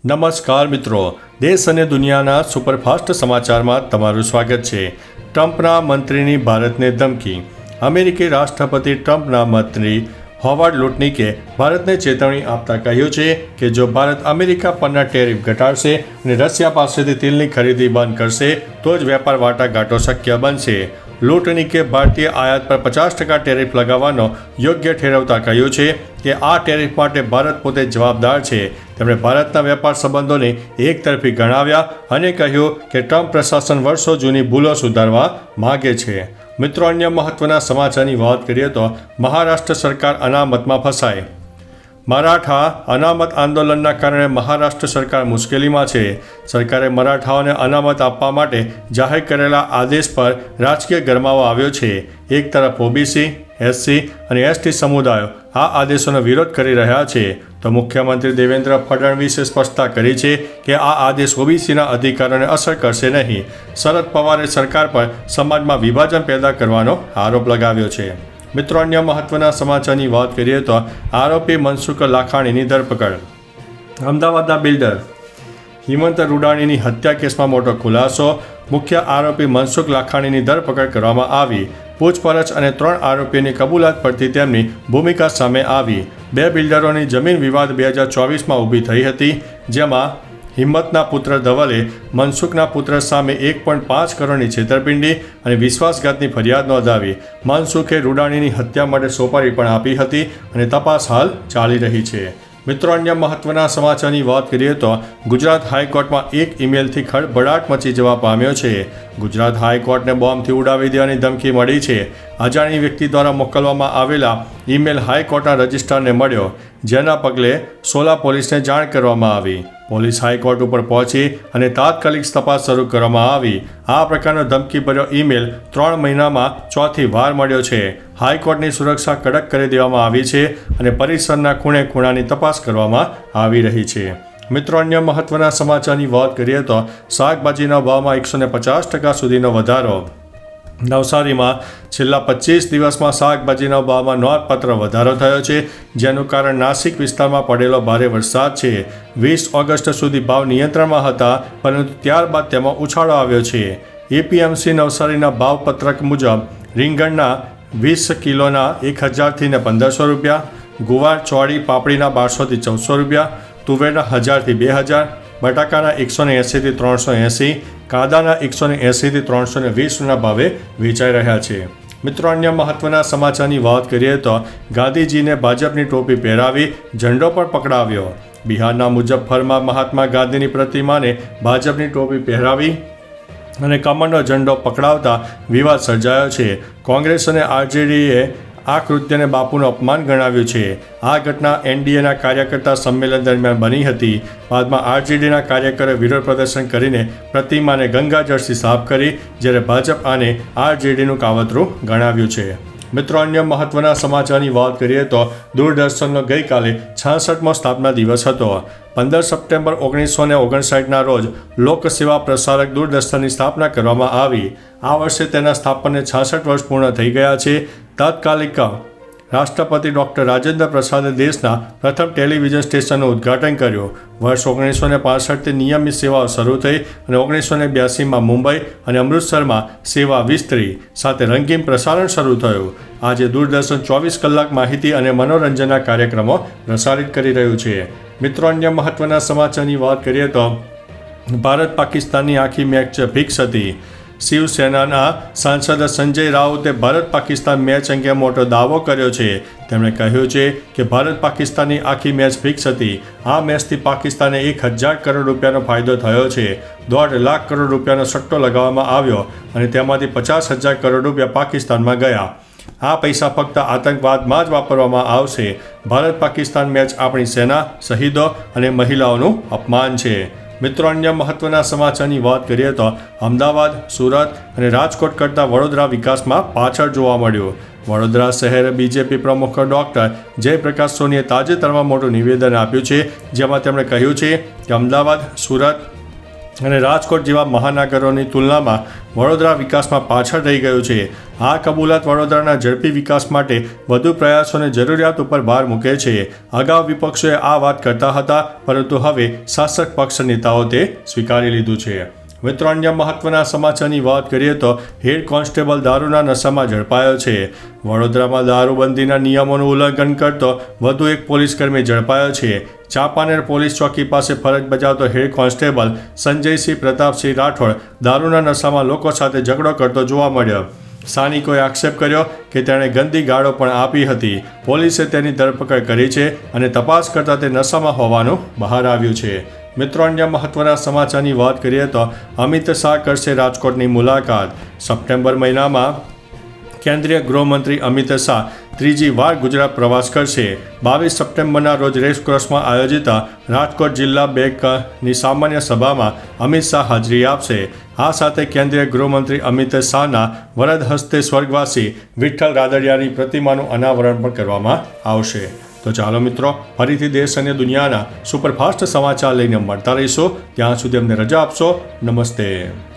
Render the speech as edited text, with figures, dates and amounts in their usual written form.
નમસ્કાર મિત્રો, દેશ અને દુનિયાના સુપરફાસ્ટ સમાચારમાં તમારું સ્વાગત છે। ટ્રમ્પના મંત્રીની ભારતને ધમકી। અમેરિકી રાષ્ટ્રપતિ ટ્રમ્પના મંત્રી હોવાર્ડ લુટનિકે ભારતને ચેતવણી આપતા કહ્યું છે કે જો ભારત અમેરિકા પરના ટેરિફ ઘટાડશે અને રશિયા પાસેથી તેલની ખરીદી બંધ કરશે તો જ વેપાર વાટાઘાટો શક્ય બનશે। લુટનિકે ભારતીય આયાત પર 50% ટેરિફ લગાવવાનો યોગ્ય ઠેરવતા કહ્યું છે કે આ ટેરિફ માટે ભારત પોતે જવાબદાર છે। તેમણે ભારતના વેપાર સંબંધોને એકતરફી ગણાવ્યા અને કહ્યું કે ટ્રમ્પ પ્રશાસન વર્ષો જૂની ભૂલો સુધારવા માગે છે। મિત્રો, અન્ય મહત્વના સમાચારની વાત કરીએ તો મહારાષ્ટ્ર સરકાર અનામતમાં ફસાય। મરાઠા અનામત આંદોલનના કારણે મહારાષ્ટ્ર સરકાર મુશ્કેલીમાં છે। સરકારે મરાઠાઓને અનામત આપવા માટે જાહેર કરેલા આદેશ પર રાજકીય ગરમાવો આવ્યો છે। એક તરફ ઓબીસી, એસસી અને એસટી સમુદાયો આ આદેશોનો વિરોધ કરી રહ્યા છે, તો મુખ્યમંત્રી દેવેન્દ્ર ફડણવીસે સ્પષ્ટતા કરી છે કે આ આદેશ ઓબીસીના અધિકારોને અસર કરશે નહીં। શરદ પવારે સરકાર પર સમાજમાં વિભાજન પેદા કરવાનો આરોપ લગાવ્યો છે। મિત્રો, અન્ય મહત્વના સમાચારની વાત કરીએ તો આરોપી મનસુખ લાખાણીની ધરપકડ। અમદાવાદના બિલ્ડર હિમંત રૂડાણીની હત્યા કેસમાં મોટો ખુલાસો। મુખ્ય આરોપી મનસુખ લાખાણીની ધરપકડ કરવામાં આવી। પૂછપરછ અને 3 આરોપીઓની કબૂલાત પરથી તેમની ભૂમિકા સામે આવી। 2 બિલ્ડરોની જમીન વિવાદ 2024માં ઊભી થઈ હતી, જેમાં હિંમતના પુત્ર ધવલે મનસુખના પુત્ર સામે 1.5 કરોડની છેતરપિંડી અને વિશ્વાસઘાતની ફરિયાદ નોંધાવી। મનસુખે રૂડાણીની હત્યા માટે સોપારી પણ આપી હતી અને તપાસ હાલ ચાલી રહી છે। મિત્રો, અન્ય મહત્વના સમાચારની વાત કરીએ તો ગુજરાત હાઈકોર્ટમાં એક ઈમેલથી ખળભળાટ મચી જવા પામ્યો છે। ગુજરાત હાઈકોર્ટને બોમ્બથી ઉડાવી દેવાની ધમકી મળી છે। અજાણી વ્યક્તિ દ્વારા મોકલવામાં આવેલા ઈમેલ હાઈકોર્ટના રજિસ્ટ્રારને મળ્યો, જેના પગલે સોલા પોલીસને જાણ કરવામાં આવી। પોલીસ હાઈકોર્ટ ઉપર પહોંચી અને તાત્કાલિક તપાસ શરૂ કરવામાં આવી। આ પ્રકારનો ધમકીભર્યો ઈમેલ 3 મહિનામાં 4થી વાર મળ્યો છે। હાઈકોર્ટની સુરક્ષા કડક કરી દેવામાં આવી છે અને પરિસરના ખૂણે ખૂણાની તપાસ કરવામાં આવી રહી છે। મિત્રો, અન્ય મહત્વના સમાચારની વાત કરીએ તો શાકભાજીના ભાવમાં 150% સુધીનો વધારો। નવસારીમાં છેલ્લા 25 દિવસમાં શાકભાજીના ભાવમાં નોંધપાત્ર વધારો થયો છે, જેનું કારણ નાસિક વિસ્તારમાં પડેલો ભારે વરસાદ છે। 20 ઓગસ્ટ સુધી ભાવ નિયંત્રણમાં હતા, પરંતુ ત્યારબાદ તેમાં ઉછાળો આવ્યો છે। એપીએમસી નવસારીના ભાવ પત્રક મુજબ રીંગણના 20 કિલોના 1000થી 1500 રૂપિયા, ગુવાર ચોળી પાપડીના 1200થી 1400 રૂપિયા, તુવેરના 1000થી 2000, બટાકાના 180થી 380, કાંદાના 180થી 320ના ભાવે વેચાઈ રહ્યા છે। મિત્રો, અન્ય મહત્વના સમાચારની વાત કરીએ તો ગાંધીજીને ભાજપની ટોપી પહેરાવી ઝંડો પણ પકડાવ્યો। બિહારના મુઝફ્ફરમાં મહાત્મા ગાંધીની પ્રતિમાને ભાજપની ટોપી પહેરાવી અને કમળનો ઝંડો પકડાવતા વિવાદ સર્જાયો છે। કોંગ્રેસ અને આરજેડીએ આ કૃત્યને બાપુનું અપમાન ગણાવ્યું છે। આ ઘટના એનડીએના કાર્યકર્તા સંમેલન દરમિયાન બની હતી। બાદમાં આરજેડીના કાર્યકરોએ વિરોધ પ્રદર્શન કરીને પ્રતિમાને ગંગાજળથી સાફ કરી, જ્યારે ભાજપ આને આરજેડીનું કાવતરું ગણાવ્યું છે। મિત્રો, અન્ય મહત્વના સમાચારની વાત કરીએ તો દૂરદર્શનનો ગઈકાલે 66મો સ્થાપના દિવસ હતો। 15 સપ્ટેમ્બર 1959ના રોજ લોકસેવા પ્રસારક દૂરદર્શનની સ્થાપના કરવામાં આવી। આ વર્ષે તેના સ્થાપનને 66 વર્ષ પૂર્ણ થઈ ગયા છે। તાત્કાલિક રાષ્ટ્રપતિ ડૉક્ટર રાજેન્દ્ર પ્રસાદે દેશના પ્રથમ ટેલિવિઝન સ્ટેશનનું ઉદ્ઘાટન કર્યું। વર્ષ 1965થી નિયમિત સેવાઓ શરૂ થઈ અને 1982માં મુંબઈ અને અમૃતસરમાં સેવા વિસ્તરી, સાથે રંગીન પ્રસારણ શરૂ થયું। આજે દૂરદર્શન 24 કલાક માહિતી અને મનોરંજનના કાર્યક્રમો પ્રસારિત કરી રહ્યું છે। મિત્રો, અન્ય મહત્વના સમાચારની વાત કરીએ તો ભારત પાકિસ્તાનની આખી મેચ ફિક્સ હતી। શિવસેનાના સાંસદ સંજય રાઉતે ભારત પાકિસ્તાન મેચ અંગે મોટો દાવો કર્યો છે। તેમણે કહ્યું છે કે ભારત પાકિસ્તાનની આખી મેચ ફિક્સ હતી। આ મેચથી પાકિસ્તાને 1000 કરોડ રૂપિયાનો ફાયદો થયો છે। 1.5 લાખ કરોડ રૂપિયાનો સટ્ટો લગાવવામાં આવ્યો અને તેમાંથી 50,000 કરોડ રૂપિયા પાકિસ્તાનમાં ગયા। આ પૈસા ફક્ત આતંકવાદમાં જ વાપરવામાં આવશે। ભારત પાકિસ્તાન મેચ આપણી સેના, શહીદો અને મહિલાઓનું અપમાન છે। મિત્રો, અન્ય મહત્વના સમાચારની વાત કરીએ તો અમદાવાદ, સુરત અને રાજકોટ કરતાં વડોદરા વિકાસમાં પાછળ જોવા મળ્યું। વડોદરા શહેર બીજેપી પ્રમુખ ડૉક્ટર જયપ્રકાશ સોનીએ તાજેતરમાં મોટું નિવેદન આપ્યું છે, જેમાં તેમણે કહ્યું છે કે અમદાવાદ, સુરત અને રાજકોટ જેવા મહાનગરોની તુલનામાં વડોદરા વિકાસમાં પાછળ રહી ગયું છે. આ કબૂલાત વડોદરાના ઝડપી વિકાસ માટે વધુ પ્રયાસો અને જરૂરિયાત ઉપર ભાર મૂકે છે. અગાઉ વિપક્ષોએ આ વાત કરતા હતા, પરંતુ હવે શાસક પક્ષ નેતાઓ તે સ્વીકારી લીધું છે. મિત્રો, અન્ય મહત્વના સમાચારની વાત કરીએ તો હેડ કોન્સ્ટેબલ દારૂના નશામાં ઝડપાયો છે. વડોદરામાં દારૂબંધીના નિયમોનું ઉલ્લંઘન કરતો વધુ એક પોલીસકર્મી ઝડપાયો છે. ચાંપાનેર પોલીસ ચોકી પાસે ફરજ બજાવતો હેડ કોન્સ્ટેબલ સંજયસિંહ પ્રતાપસિંહ રાઠોડ દારૂના નશામાં લોકો સાથે ઝઘડો કરતો જોવા મળ્યો. સ્થાનિકોએ આક્ષેપ કર્યો કે તેણે ગંદી ગાળો પણ આપી હતી. પોલીસે તેની ધરપકડ કરી છે અને તપાસ કરતાં તે નશામાં હોવાનું બહાર આવ્યું છે. મિત્રો, અન્ય મહત્વના સમાચારની વાત કરીએ તો અમિત શાહ કરશે રાજકોટની મુલાકાત. સપ્ટેમ્બર મહિનામાં કેન્દ્રીય ગૃહમંત્રી અમિત શાહ ત્રીજી વાર ગુજરાત પ્રવાસ કરશે. 22 સપ્ટેમ્બરના રોજ રેસકોર્સમાં આયોજિત રાજકોટ જિલ્લા બેંકની સામાન્ય સભામાં અમિત શાહ હાજરી આપશે. આ સાથે કેન્દ્રીય ગૃહમંત્રી અમિત શાહના વરદ હસ્તે સ્વર્ગવાસી વિઠ્ઠલ રાદડિયાની પ્રતિમાનું અનાવરણ પણ કરવામાં આવશે. તો ચાલો મિત્રો, ફરીથી દેશ અને દુનિયાના સુપરફાસ્ટ સમાચાર લઈને મળતા રહીશું. ત્યાં સુધી અમને રજા આપશો. નમસ્તે.